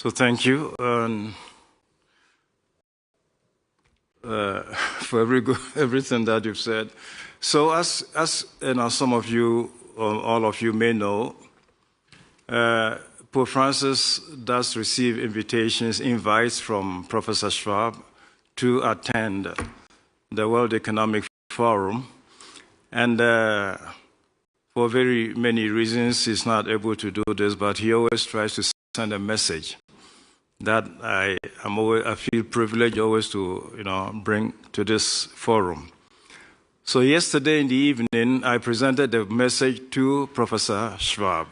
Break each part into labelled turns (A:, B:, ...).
A: So thank you for everything that you've said. So as you know, some of you, or all of you may know, Pope Francis does receive invites from Professor Schwab to attend the World Economic Forum. And for very many reasons, he's not able to do this, but he always tries to send a message that I feel privileged always to bring to this forum. So yesterday in the evening, I presented the message to Professor Schwab.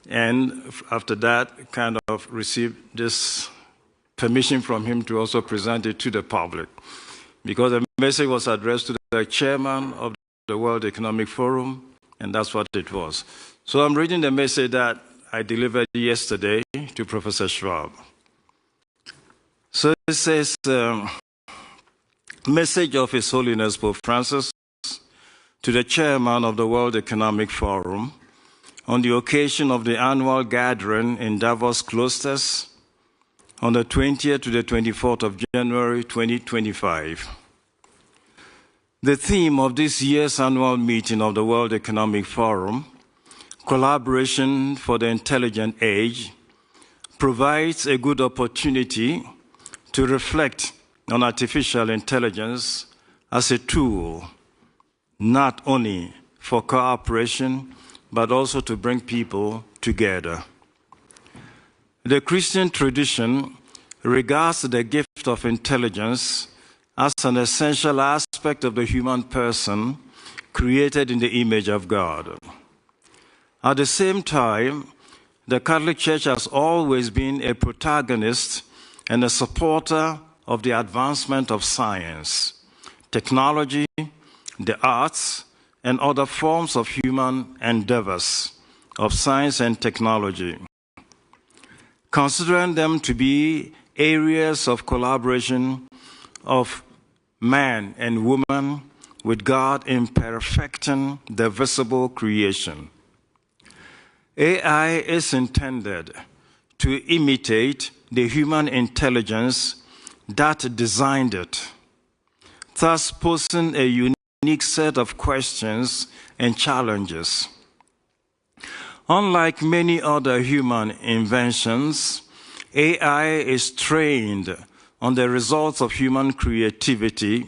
A: And after that, kind of received this permission from him to also present it to the public, because the message was addressed to the chairman of the World Economic Forum, and that's what it was. So I'm reading the message that I delivered yesterday to Professor Schwab. So it says, message of His Holiness Pope Francis to the chairman of the World Economic Forum on the occasion of the annual gathering in Davos Cloisters on the 20th to the 24th of January 2025. The theme of this year's annual meeting of the World Economic Forum, Collaboration for the Intelligent Age, provides a good opportunity to reflect on artificial intelligence as a tool, not only for cooperation, but also to bring people together. The Christian tradition regards the gift of intelligence as an essential aspect of the human person created in the image of God. At the same time, the Catholic Church has always been a protagonist and a supporter of the advancement of science, technology, the arts, and other forms of human endeavors of science and technology, considering them to be areas of collaboration of man and woman with God in perfecting the visible creation. AI is intended to imitate the human intelligence that designed it, thus posing a unique set of questions and challenges. Unlike many other human inventions, AI is trained on the results of human creativity,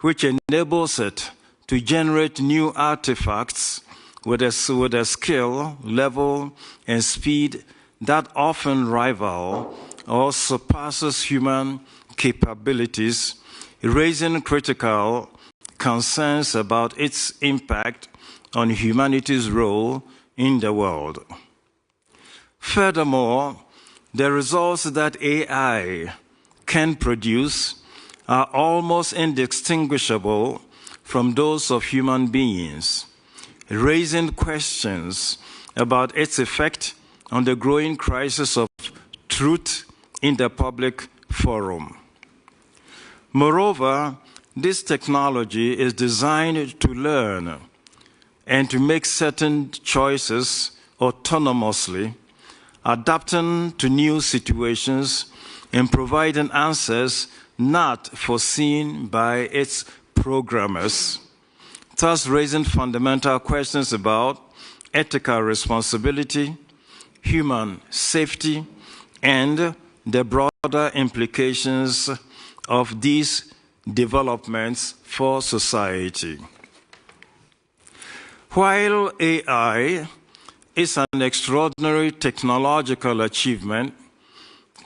A: which enables it to generate new artifacts with a skill, level, and speed that often rival or surpasses human capabilities, raising critical concerns about its impact on humanity's role in the world. Furthermore, the results that AI can produce are almost indistinguishable from those of human beings, raising questions about its effect on the growing crisis of truth in the public forum. Moreover, this technology is designed to learn and to make certain choices autonomously, adapting to new situations and providing answers not foreseen by its programmers, thus raising fundamental questions about ethical responsibility, human safety, and the broader implications of these developments for society. While AI is an extraordinary technological achievement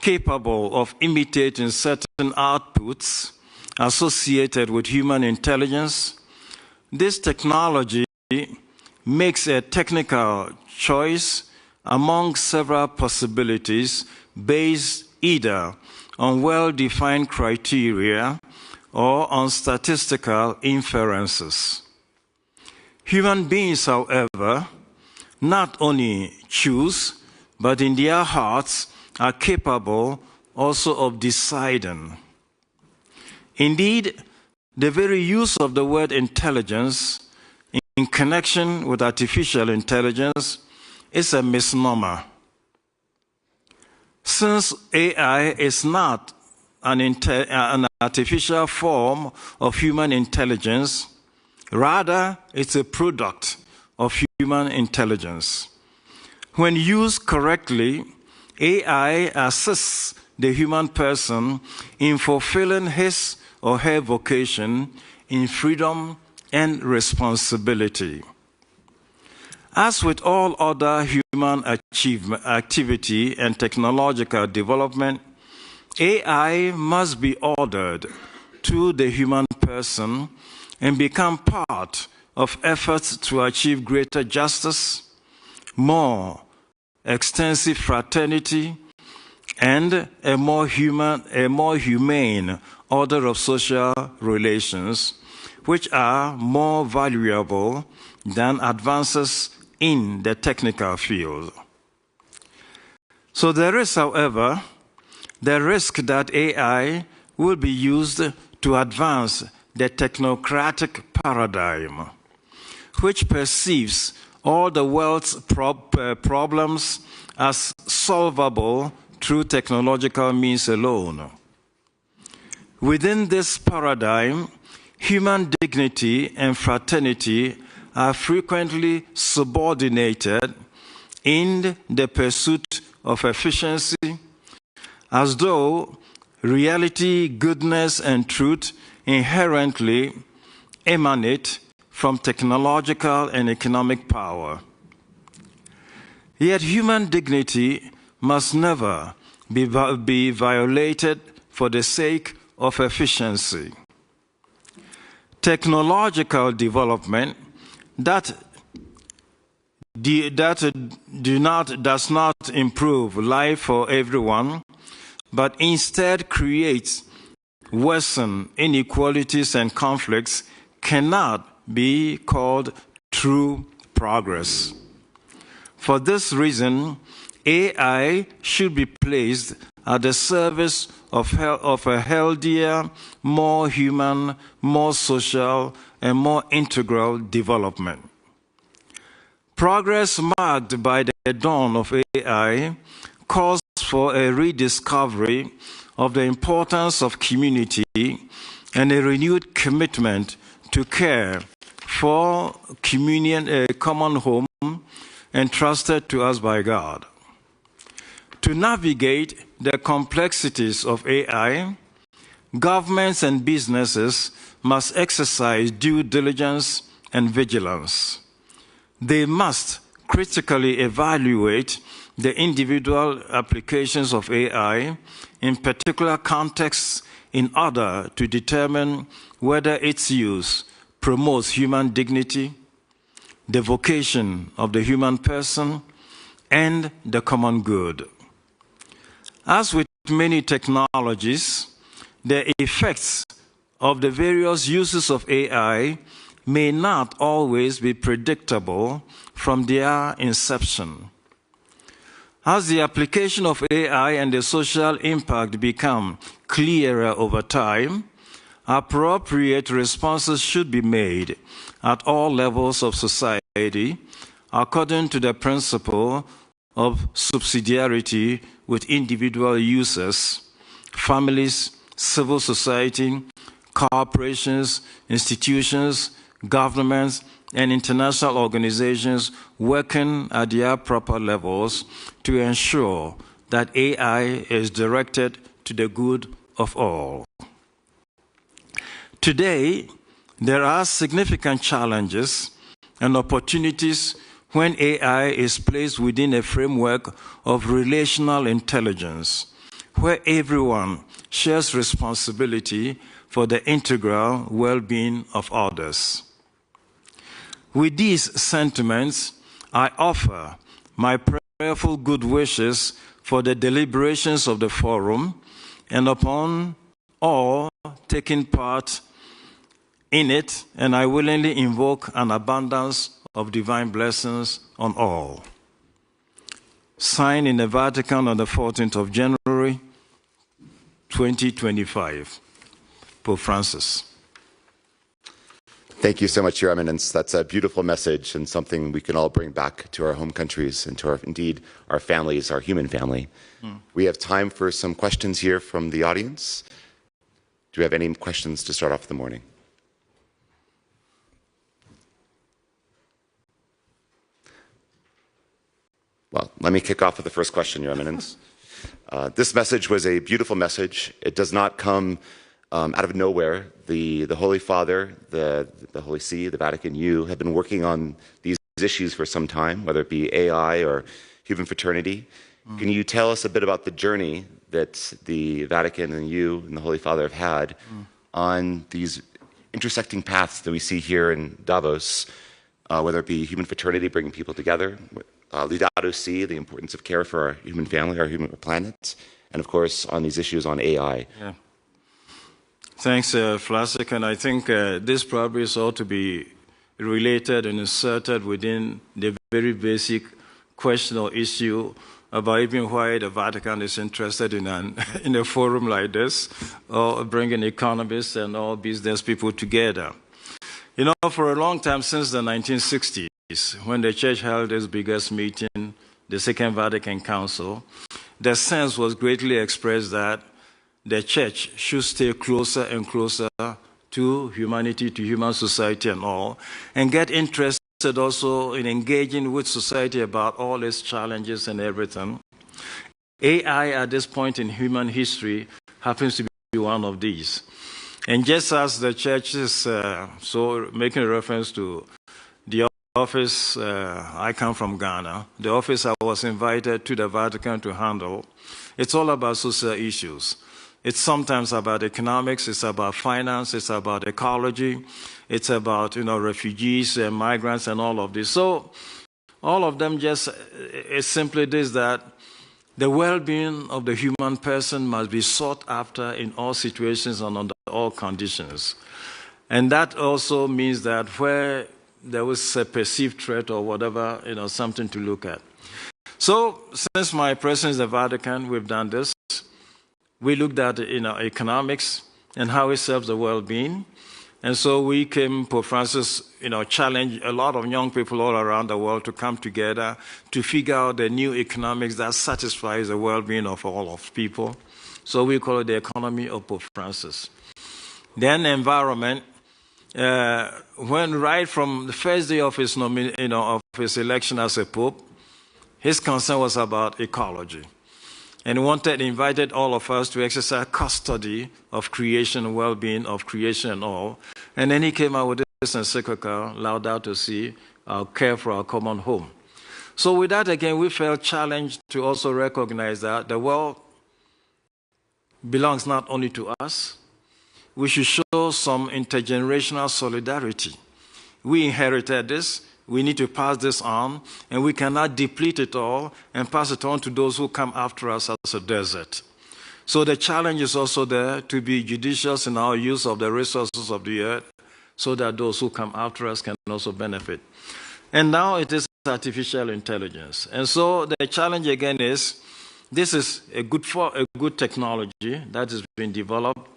A: capable of imitating certain outputs associated with human intelligence, this technology makes a technical choice among several possibilities based either on well-defined criteria or on statistical inferences. Human beings, however, not only choose, but in their hearts are capable also of deciding. Indeed, the very use of the word intelligence in connection with artificial intelligence is a misnomer. Since AI is not an artificial form of human intelligence, rather it's a product of human intelligence. When used correctly, AI assists the human person in fulfilling his or her vocation in freedom and responsibility. As with all other human activity and technological development, AI must be ordered to the human person and become part of efforts to achieve greater justice, more extensive fraternity, and a more humane order of social relations, which are more valuable than advances in the technical field. So there is, however, the risk that AI will be used to advance the technocratic paradigm, which perceives all the world's problems as solvable through technological means alone. Within this paradigm, human dignity and fraternity are frequently subordinated in the pursuit of efficiency, as though reality, goodness, and truth inherently emanate from technological and economic power. Yet human dignity must never be violated for the sake of efficiency. Technological development that does not improve life for everyone, but instead creates worsen inequalities and conflicts, cannot be called true progress. For this reason, AI should be placed at the service of a healthier, more human, more social, and more integral development. Progress marked by the dawn of AI calls for a rediscovery of the importance of community and a renewed commitment to care for communion, a common home entrusted to us by God. To navigate the complexities of AI, governments and businesses must exercise due diligence and vigilance. They must critically evaluate the individual applications of AI in particular contexts in order to determine whether its use promotes human dignity, the vocation of the human person, and the common good. As with many technologies, the effects of the various uses of AI may not always be predictable from their inception. As the application of AI and the social impact become clearer over time, appropriate responses should be made at all levels of society according to the principle of subsidiarity with individual users, families, civil society, corporations, institutions, governments, and international organizations working at their proper levels to ensure that AI is directed to the good of all. Today, there are significant challenges and opportunities when AI is placed within a framework of relational intelligence, where everyone shares responsibility for the integral well-being of others. With these sentiments, I offer my prayerful good wishes for the deliberations of the forum and upon all taking part in it, and I willingly invoke an abundance of divine blessings on all. Signed in the Vatican on the 14th of January, 2025, Pope Francis.
B: Thank you so much, Your Eminence. That's a beautiful message and something we can all bring back to our home countries and to indeed our families, our human family. We have time for some questions here from the audience. Do we have any questions to start off the morning? Well, let me kick off with the first question, Your Eminence. This message was a beautiful message. It does not come out of nowhere. The Holy Father, the Holy See, the Vatican, you have been working on these issues for some time, whether it be AI or human fraternity. Can you tell us a bit about the journey that the Vatican and you and the Holy Father have had on these intersecting paths that we see here in Davos, whether it be human fraternity, bringing people together, Laudato Si, the importance of care for our human family, our human planet, and of course on these issues on AI.
A: Yeah. Thanks, Flasik, and I think this probably is all to be related and inserted within the very basic question or issue about even why the Vatican is interested in a forum like this, or bringing economists and all business people together. You know, for a long time, since the 1960s, when the Church held its biggest meeting, the Second Vatican Council, the sense was greatly expressed that the Church should stay closer and closer to humanity, to human society and all, and get interested also in engaging with society about all its challenges and everything. AI at this point in human history happens to be one of these. And just as the Church is so making a reference to the office, I come from Ghana, the office I was invited to the Vatican to handle, it's all about social issues. It's sometimes about economics, it's about finance, it's about ecology, it's about, refugees and migrants and all of this. So all of them just is simply this, that the well-being of the human person must be sought after in all situations and under all conditions. And that also means that where there was a perceived threat or whatever, something to look at. So since my presence in the Vatican, we've done this. We looked at economics and how it serves the well-being. And so we came, Pope Francis, challenged a lot of young people all around the world to come together to figure out the new economics that satisfies the well-being of all of people. So we call it the economy of Pope Francis. Then environment, when right from the first day of his, of his election as a pope, his concern was about ecology. And he invited all of us to exercise custody of creation, well-being of creation and all. And then he came out with this encyclical, Laudato Si, our care for our common home. So with that, again, we felt challenged to also recognize that the world belongs not only to us. We should show some intergenerational solidarity. We inherited this. We need to pass this on, and we cannot deplete it all and pass it on to those who come after us as a desert. So the challenge is also there to be judicious in our use of the resources of the earth so that those who come after us can also benefit. And now it is artificial intelligence. And so the challenge again is, this is a good technology that has been developed,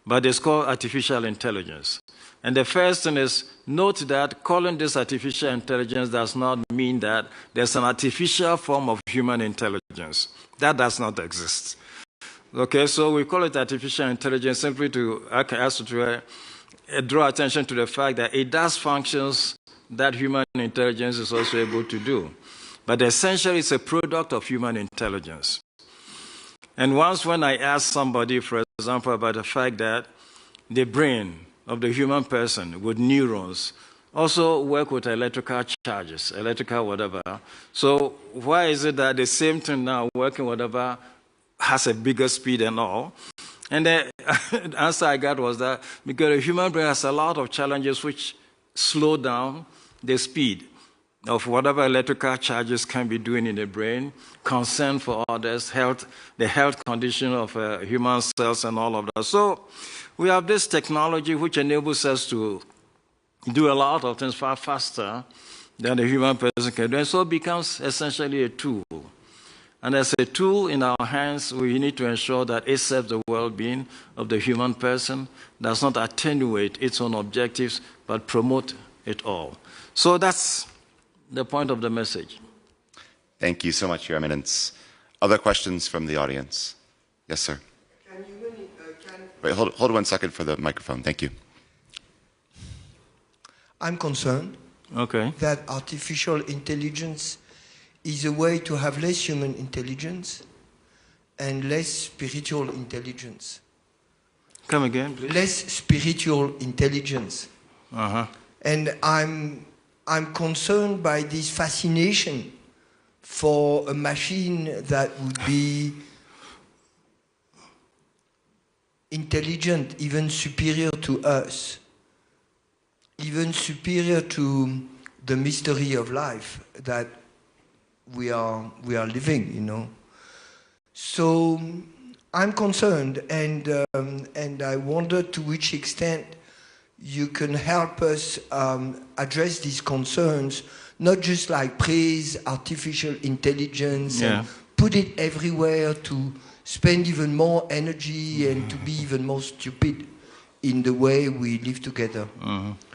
A: but it's called artificial intelligence. And the first thing is, note that calling this artificial intelligence does not mean that there's an artificial form of human intelligence. That does not exist. Okay, so we call it artificial intelligence simply to draw attention to the fact that it does functions that human intelligence is also able to do. But essentially, it's a product of human intelligence. And once when I ask somebody, for example, about the fact that the brain of the human person with neurons also work with electrical charges, electrical whatever. So why is it that the same thing now working whatever has a bigger speed and all? And the answer I got was that because the human brain has a lot of challenges which slow down the speed of whatever electrical charges can be doing in the brain, concern for others, the health condition of human cells and all of that. So we have this technology which enables us to do a lot of things far faster than the human person can do, and so it becomes essentially a tool. And as a tool in our hands, we need to ensure that it serves the well-being of the human person, does not attenuate its own objectives, but promote it all. So that's the point of the message.
B: Thank you so much, Your Eminence. Other questions from the audience? Yes, sir. Wait, hold 1 second for the microphone. Thank you.
C: I'm concerned that artificial intelligence is a way to have less human intelligence and less spiritual intelligence.
A: Come again, please.
C: Less spiritual intelligence. And I'm concerned by this fascination for a machine that would be intelligent, even superior to us, even superior to the mystery of life that we are living, you know. So I'm concerned, and I wonder to which extent you can help us address these concerns, not just like praise artificial intelligence and put it everywhere to spend even more energy and to be even more stupid in the way we live together.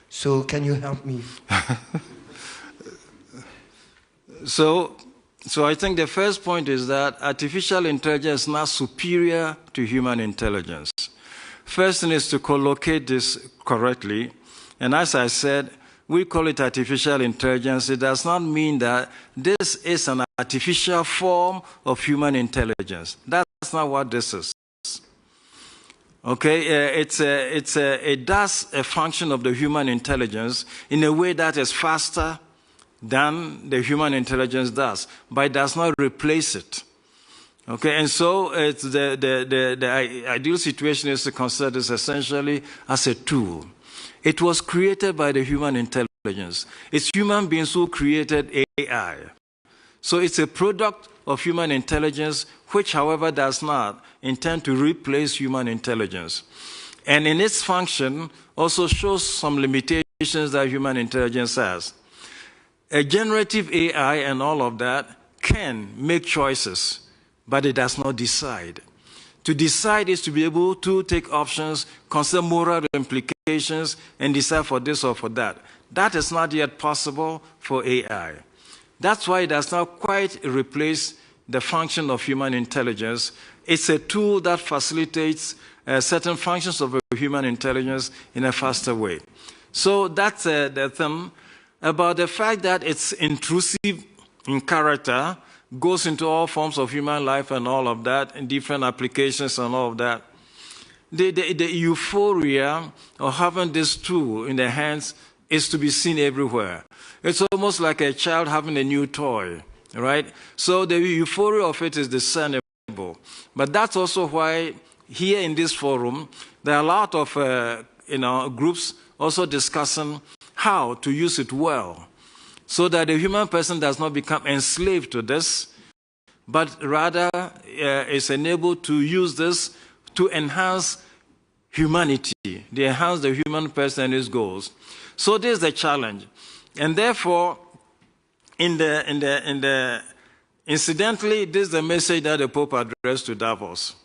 C: So can you help me?
A: So I think the first point is that artificial intelligence is not superior to human intelligence. First thing is to collocate this correctly. And as I said, we call it artificial intelligence. It does not mean that this is an artificial form of human intelligence. That's not what this is. Okay, it does a function of the human intelligence in a way that is faster than the human intelligence does, but it does not replace it. Okay, and so it's the ideal situation is to consider this essentially as a tool. It was created by the human intelligence. It's human beings who created AI. So it's a product of human intelligence, which, however, does not intend to replace human intelligence. And in its function, also shows some limitations that human intelligence has. A generative AI and all of that can make choices, but it does not decide. To decide is to be able to take options, consider moral implications, and decide for this or for that. That is not yet possible for AI. That's why it does not quite replace the function of human intelligence. It's a tool that facilitates certain functions of human intelligence in a faster way. So that's the thing about the fact that it's intrusive in character, goes into all forms of human life and all of that, and different applications and all of that. The euphoria of having this tool in their hands is to be seen everywhere. It's almost like a child having a new toy, right? So the euphoria of it is discernible. But that's also why here in this forum, there are a lot of groups also discussing how to use it well, so that the human person does not become enslaved to this, but rather is enabled to use this to enhance humanity, to enhance the human person and his goals. So this is the challenge. And therefore, incidentally, this is the message that the Pope addressed to Davos.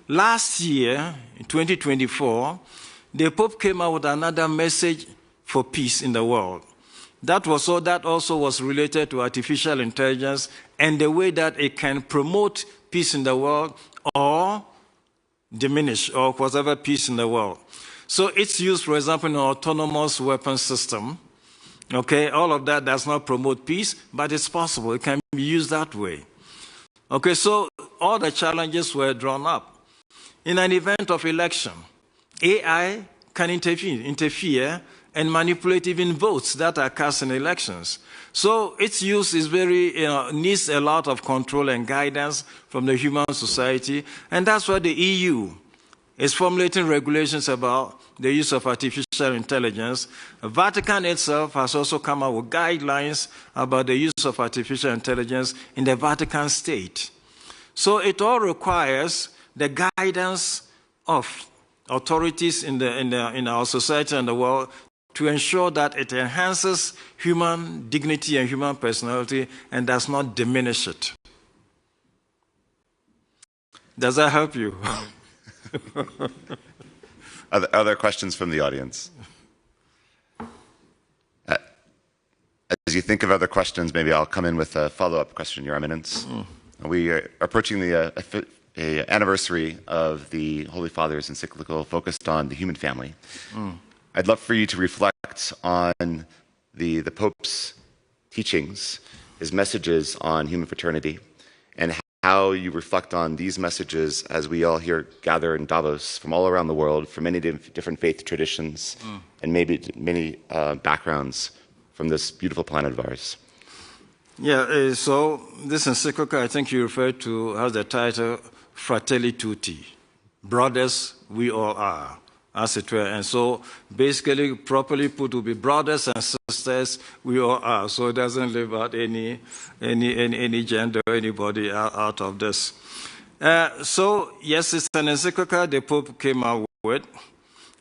A: Last year, in 2024, the Pope came out with another message for peace in the world. That also was related to artificial intelligence and the way that it can promote peace in the world or diminish or whatever peace in the world. So it's used, for example, in an autonomous weapons system. Okay, all of that does not promote peace, but it's possible. It can be used that way. Okay, so all the challenges were drawn up. In an event of election, AI can interfere and manipulate even votes that are cast in elections. So its use is needs a lot of control and guidance from the human society, and that's why the EU is formulating regulations about the use of artificial intelligence. The Vatican itself has also come out with guidelines about the use of artificial intelligence in the Vatican state. So it all requires the guidance of authorities in our society and the world to ensure that it enhances human dignity and human personality and does not diminish it. Does that help you?
B: Other questions from the audience? As you think of other questions, maybe I'll come in with a follow-up question, Your Eminence. We are approaching the anniversary of the Holy Father's encyclical focused on the human family. I'd love for you to reflect on the Pope's teachings, his messages on human fraternity, and how you reflect on these messages as we all here gather in Davos from all around the world, from many different faith traditions, and maybe many backgrounds from this beautiful planet of ours.
A: Yeah, so this encyclical I think you referred to has the title Fratelli Tutti, brothers we all are, as it were. And so basically, properly put, to be brothers and sisters we all are. So it doesn't leave out any gender or anybody out of this. So yes, it's an encyclical the Pope came out with.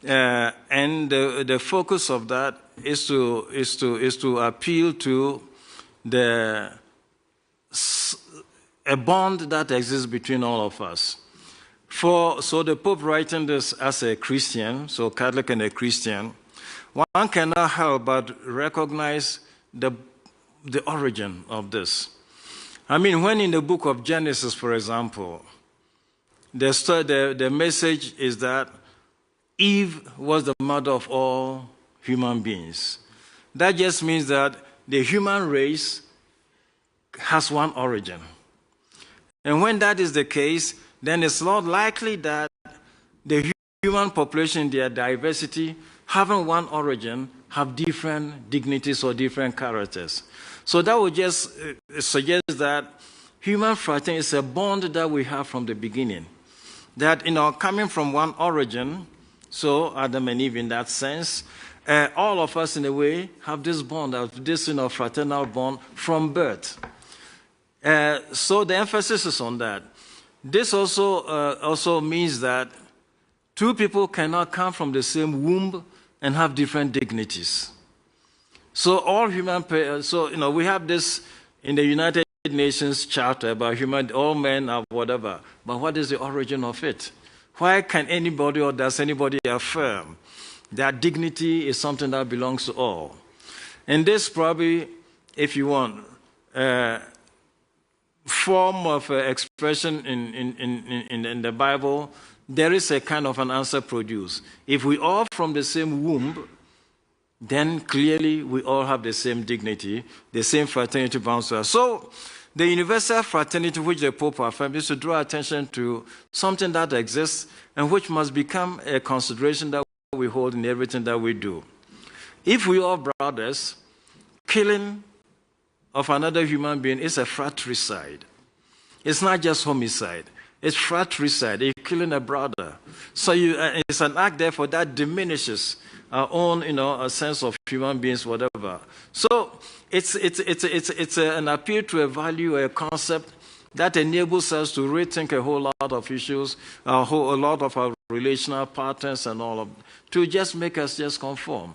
A: And the focus of that is to appeal to a bond that exists between all of us. So the Pope writing this as a Christian, so Catholic and a Christian, one cannot help but recognize the origin of this. I mean, when in the book of Genesis, for example, the message is that Eve was the mother of all human beings. That just means that the human race has one origin. And when that is the case, then it's not likely that the human population in their diversity, having one origin, have different dignities or different characters. So that would just suggest that human fraternity is a bond that we have from the beginning. That, coming from one origin, so Adam and Eve in that sense, all of us in a way have this bond, this fraternal bond from birth. So the emphasis is on that. This also means that two people cannot come from the same womb and have different dignities. So all human, we have this in the United Nations Charter about all men are whatever. But what is the origin of it? Why can anybody or does anybody affirm that dignity is something that belongs to all? And this probably, if you want, form of expression in the Bible, there is a kind of an answer produced. If we are from the same womb, then clearly we all have the same dignity, the same fraternity bounds to us. So the universal fraternity which the Pope affirmed is to draw attention to something that exists and which must become a consideration that we hold in everything that we do. If we are brothers, killing of another human being is a fratricide. It's not just homicide. It's fratricide. You're killing a brother. So it's an act, therefore, that diminishes our own, a sense of human beings, whatever. So it's an appeal to a value, a concept that enables us to rethink a whole lot of issues, a lot of our relational patterns and all of, to just make us just conform.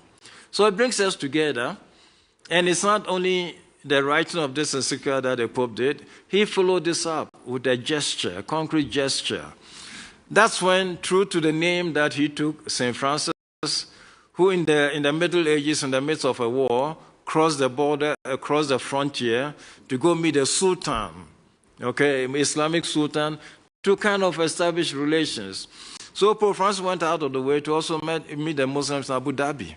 A: So it brings us together, and it's not only the writing of this encyclical that the Pope did, he followed this up with a gesture, a concrete gesture. That's when, true to the name that he took, St. Francis, who in the Middle Ages, in the midst of a war, crossed the border, across the frontier, to go meet the Sultan, Islamic Sultan, to kind of establish relations. So Pope Francis went out of the way to also meet the Muslims in Abu Dhabi.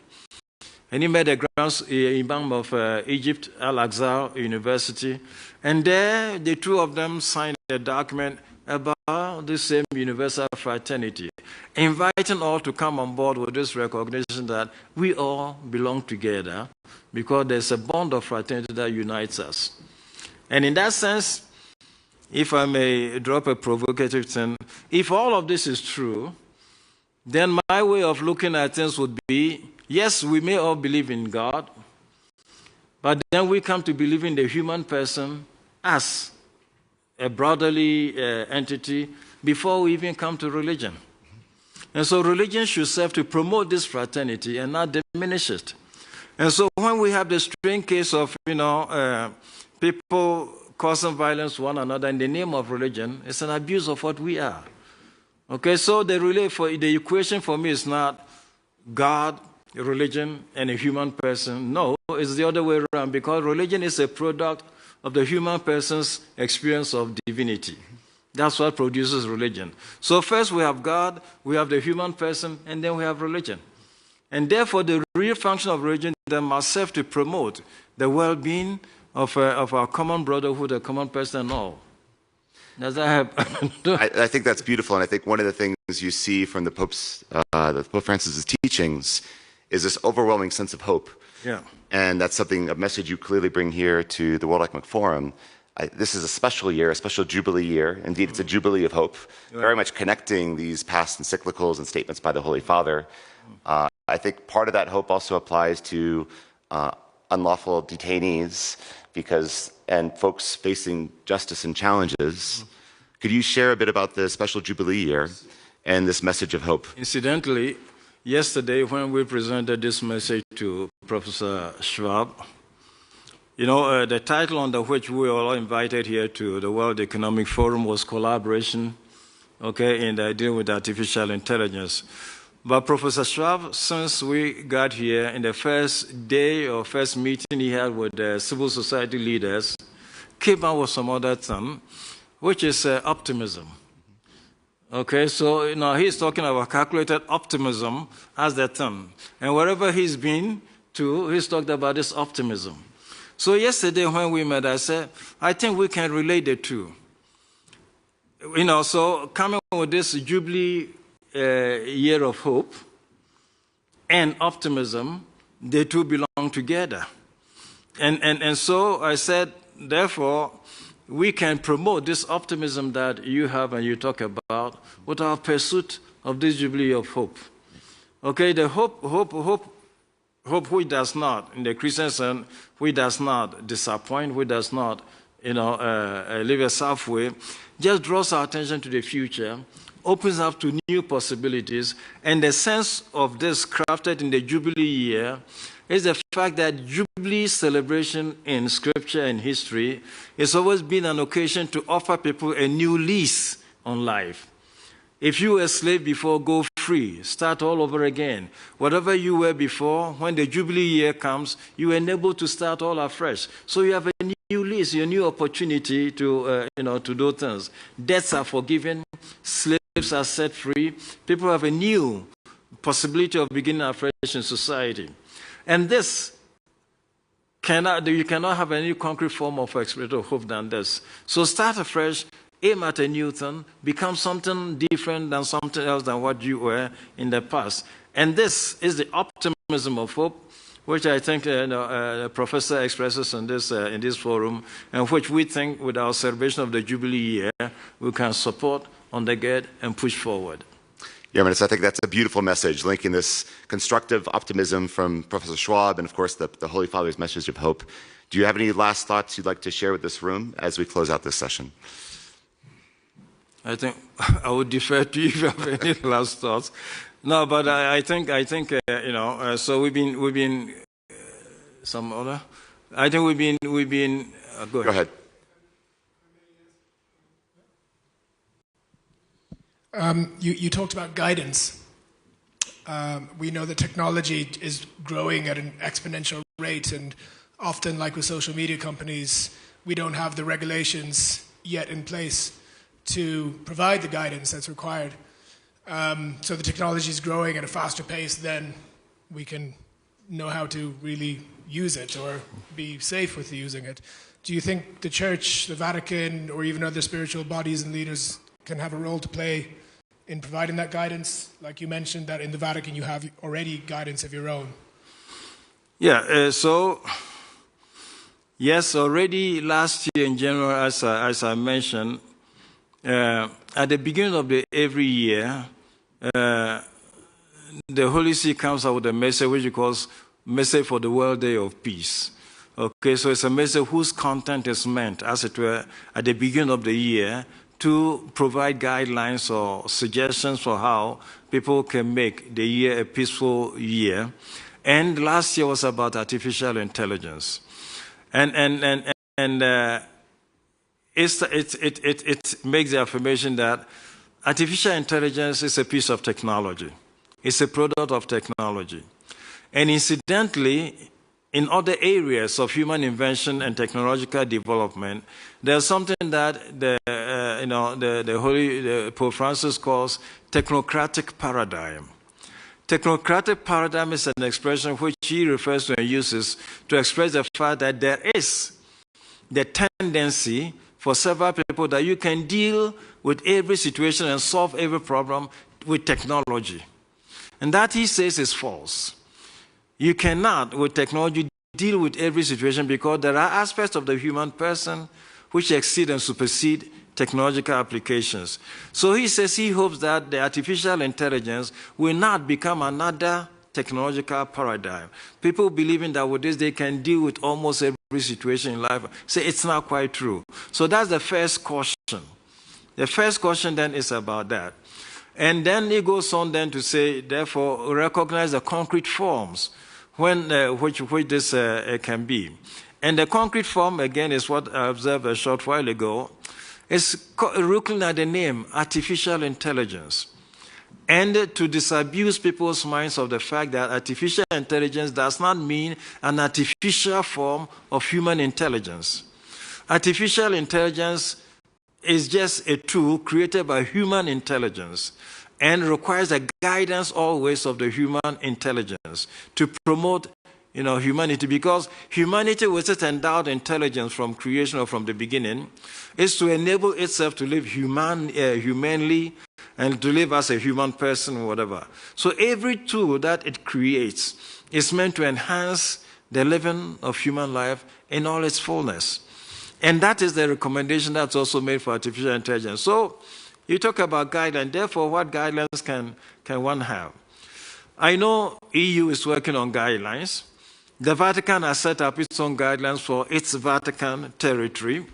A: And he met the Grand Imam of Egypt, Al-Azhar University. And there, the two of them signed a document about the same universal fraternity, inviting all to come on board with this recognition that we all belong together because there's a bond of fraternity that unites us. And in that sense, if I may drop a provocative thing, if all of this is true, then my way of looking at things would be, yes, we may all believe in God, but then we come to believe in the human person as a brotherly entity before we even come to religion. And so religion should serve to promote this fraternity and not diminish it. And so when we have the strange case of, people causing violence to one another in the name of religion is an abuse of what we are. Okay, so the equation for me is not God, religion, and a human person. No, it's the other way around, because religion is a product of the human person's experience of divinity. That's what produces religion. So first we have God, we have the human person, and then we have religion. And therefore, the real function of religion then must serve to promote the well-being of our common brotherhood, a common person, and all. Does that help?
B: I think that's beautiful, and I think one of the things you see from the Pope Francis's teachings is this overwhelming sense of hope.
A: Yeah.
B: And that's a message you clearly bring here to the World Economic Forum. This is a special year, a special Jubilee year. Indeed, it's a Jubilee of hope, very much connecting these past encyclicals and statements by the Holy Father. I think part of that hope also applies to unlawful detainees and folks facing justice and challenges. Could you share a bit about the special Jubilee year and this message of hope?
A: Incidentally, yesterday when we presented this message to Professor Schwab, the title under which we were all invited here to the World Economic Forum was Collaboration, in dealing with artificial intelligence. But Professor Schwab, since we got here in the first day or first meeting he had with the civil society leaders, came out with some other thing, which is optimism. Okay, so he's talking about calculated optimism as the thing. And wherever he's been to, he's talked about this optimism. So yesterday when we met, I said, I think we can relate the two. So coming with this Jubilee year of hope and optimism, the two belong together. And so I said, therefore, we can promote this optimism that you have and you talk about with our pursuit of this Jubilee of hope. Okay, the hope which does not, in the Christian sense, which does not disappoint, which does not, leave us halfway, just draws our attention to the future, opens up to new possibilities, and the sense of this crafted in the Jubilee year is the fact that Jubilee celebration in Scripture and history has always been an occasion to offer people a new lease on life. If you were a slave before, go free, start all over again. Whatever you were before, when the Jubilee year comes, you are enabled to start all afresh. So you have a new lease, a new opportunity to do things. Debts are forgiven, slaves are set free. People have a new possibility of beginning afresh in society. And this, you cannot have any concrete form of experiential hope than this. So start afresh, aim at a new thing, become something different than something else than what you were in the past. And this is the optimism of hope, which I think the professor expresses in this forum, and which we think with our celebration of the Jubilee year, we can support, undergird, and push forward.
B: Yeah, I think that's a beautiful message, linking this constructive optimism from Professor Schwab and, of course, the Holy Father's message of hope. Do you have any last thoughts you'd like to share with this room as we close out this session?
A: I think I would defer to you if you have any last thoughts. No, but I think so we've been some other. I think we've been. Go ahead.
D: You talked about guidance. We know that technology is growing at an exponential rate, and often, like with social media companies, we don't have the regulations yet in place to provide the guidance that's required. So the technology is growing at a faster pace than we can know how to really use it or be safe with using it. Do you think the Church, the Vatican, or even other spiritual bodies and leaders can have a role to play in providing that guidance? Like you mentioned that in the Vatican you have already guidance of your own.
A: Yeah, so yes, already last year in January, as I mentioned, at the beginning of every year, the Holy See comes out with a message which he calls Message for the World Day of Peace. Okay, so it's a message whose content is meant, as it were, at the beginning of the year to provide guidelines or suggestions for how people can make the year a peaceful year. And last year was about artificial intelligence. And it makes the affirmation that artificial intelligence is a piece of technology. It's a product of technology. And incidentally, in other areas of human invention and technological development, there's something that the Pope Francis calls technocratic paradigm. Technocratic paradigm is an expression which he refers to and uses to express the fact that there is the tendency for several people that you can deal with every situation and solve every problem with technology. And that, he says, is false. You cannot, with technology, deal with every situation because there are aspects of the human person which exceed and supersede technological applications. So he says he hopes that the artificial intelligence will not become another technological paradigm. People believing that with this they can deal with almost every situation in life. Say it's not quite true. So that's the first caution. The first caution then is about that. And then he goes on then to say, therefore, recognize the concrete forms which this can be. And the concrete form, again, is what I observed a short while ago. It's looking at the name, artificial intelligence. And to disabuse people's minds of the fact that artificial intelligence does not mean an artificial form of human intelligence. Artificial intelligence is just a tool created by human intelligence and requires the guidance always of the human intelligence to promote humanity, because humanity, with its endowed intelligence from creation or from the beginning, is to enable itself to live humanly and to live as a human person or whatever. So every tool that it creates is meant to enhance the living of human life in all its fullness. And that is the recommendation that's also made for artificial intelligence. So you talk about guidelines. Therefore, what guidelines can one have? I know EU is working on guidelines. The Vatican has set up its own guidelines for its Vatican territory,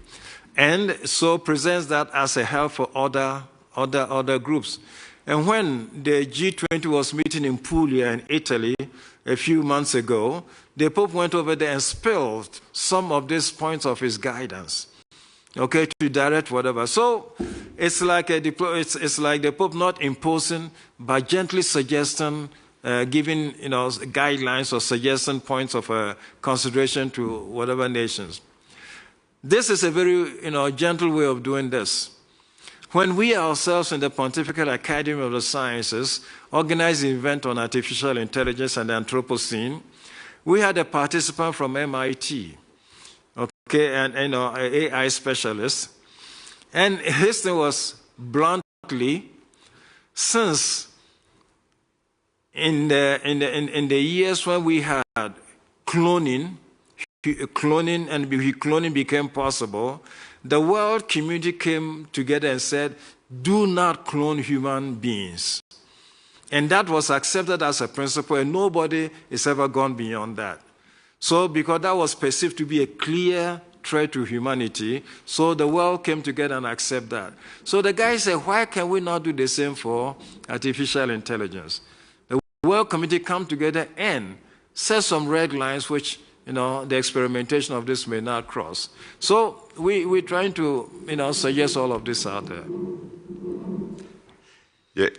A: and so presents that as a help for other groups. And when the G20 was meeting in Puglia in Italy a few months ago, the Pope went over there and spilled some of these points of his guidance, okay, to direct whatever. So it's like the Pope not imposing, but gently suggesting, giving guidelines or suggestion points of consideration to whatever nations. This is a very gentle way of doing this. When we ourselves in the Pontifical Academy of the Sciences organized an event on artificial intelligence and the Anthropocene, we had a participant from MIT, okay, and an AI specialist, and his thing was bluntly, since in the years when we had cloning and cloning became possible, the world community came together and said, do not clone human beings. And that was accepted as a principle, and nobody has ever gone beyond that. So because that was perceived to be a clear threat to humanity, so the world came together and accepted that. So the guy said, why can we not do the same for artificial intelligence? The world community come together and set some red lines which the experimentation of this may not cross. So we're trying to suggest all of this out there.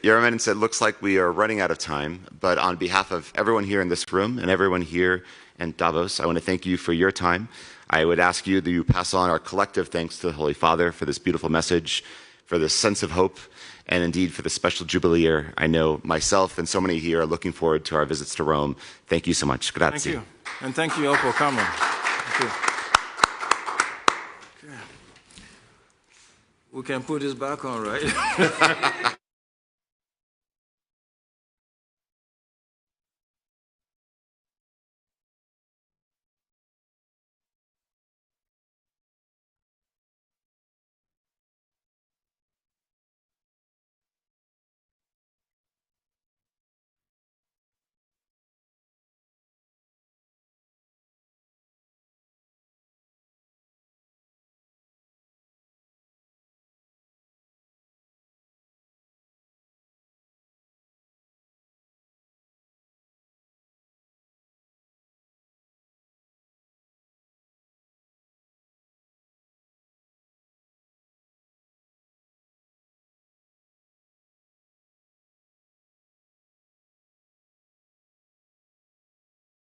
B: Your Eminence, it looks like we are running out of time, but on behalf of everyone here in this room and everyone here in Davos, I want to thank you for your time. I would ask you that you pass on our collective thanks to the Holy Father for this beautiful message, for this sense of hope, and indeed for the special Jubilee year. I know myself and so many here are looking forward to our visits to Rome. Thank you so much. Grazie.
A: Thank you. And thank you all for coming. Thank you. Okay. We can put this back on, right?